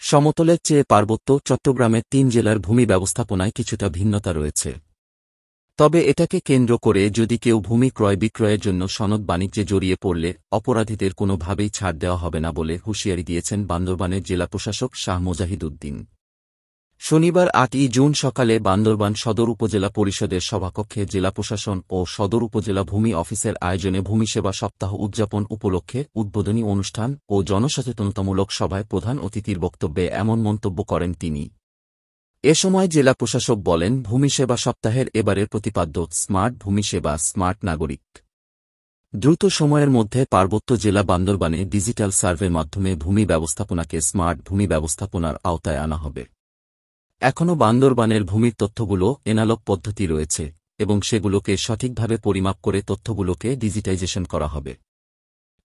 সমতলের চেয়ে পার্বত্য চট্টগ্রামের ৩ জেলার ভূমি ব্যবস্থাপনায় কিছুটা ভিন্নতা রয়েছে। তবে এটাকে কেন্দ্র করে যদি কেউ ভূমি ক্রয় বিক্রয়ের জন্য সনদ বাণিজ্যে জড়িয়ে পড়লে অপরাধীদের কোনোভাবেই ছাড় দেওয়া হবে না বলে হুঁশিয়ারি দিয়েছেন বান্দরবানের জেলা প্রশাসক শাহ মোজাহিদ উদ্দিন। শনিবার ৮ই জুন সকালে বান্দরবান সদর উপজেলা পরিষদের সভাকক্ষে জেলা প্রশাসন ও সদর উপজেলা ভূমি অফিসের আয়োজনে ভূমি সেবা সপ্তাহ উদযাপন উপলক্ষে উদ্বোধনী অনুষ্ঠান ও জনসচেতনতামূলক সভায় প্রধান অতিথির বক্তব্যে এমন মন্তব্য করেন তিনি। এ সময় জেলা প্রশাসক বলেন, ভূমি সেবা সপ্তাহের এবারের প্রতিপাদ্য স্মার্ট ভূমি সেবা, স্মার্ট নাগরিক। দ্রুত সময়ের মধ্যে পার্বত্য জেলা বান্দরবানে ডিজিটাল সার্ভের মাধ্যমে ভূমি ব্যবস্থাপনাকে স্মার্ট ভূমি ব্যবস্থাপনার আওতায় আনা হবে। এখনও বান্দরবানের ভূমির তথ্যগুলো এনালগ পদ্ধতি রয়েছে এবং সেগুলোকে সঠিকভাবে পরিমাপ করে তথ্যগুলোকে ডিজিটাইজেশন করা হবে।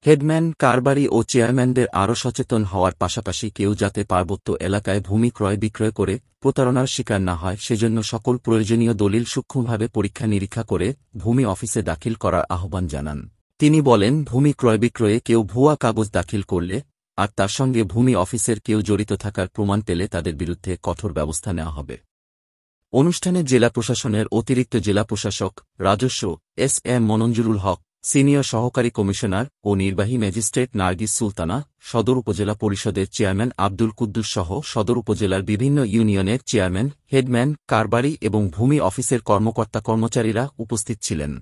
হেডম্যান, কারবারি ও চেয়ারম্যানদের আরও সচেতন হওয়ার পাশাপাশি কেউ যাতে পার্বত্য এলাকায় ভূমি ক্রয় বিক্রয় করে প্রতারণার শিকার না হয় সেজন্য সকল প্রয়োজনীয় দলিল সূক্ষ্মভাবে পরীক্ষা নিরীক্ষা করে ভূমি অফিসে দাখিল করার আহ্বান জানান। তিনি বলেন, ভূমি ক্রয় বিক্রয়ে কেউ ভুয়া কাগজ দাখিল করলে আর তার সঙ্গে ভূমি অফিসের কেউ জড়িত থাকার প্রমাণ পেলে তাদের বিরুদ্ধে কঠোর ব্যবস্থা নেওয়া হবে। অনুষ্ঠানে জেলা প্রশাসনের অতিরিক্ত জেলা প্রশাসক, রাজস্ব এস.এম. মনঞ্জুরুল হক, সিনিয়র সহকারী কমিশনার ও নির্বাহী ম্যাজিস্ট্রেট নার্গিস সুলতানা, সদর উপজেলা পরিষদের চেয়ারম্যান আব্দুল কুদ্দুস সহ সদর উপজেলার বিভিন্ন ইউনিয়নের চেয়ারম্যান, হেডম্যান, কারবারি এবং ভূমি অফিসের কর্মকর্তা কর্মচারীরা উপস্থিত ছিলেন।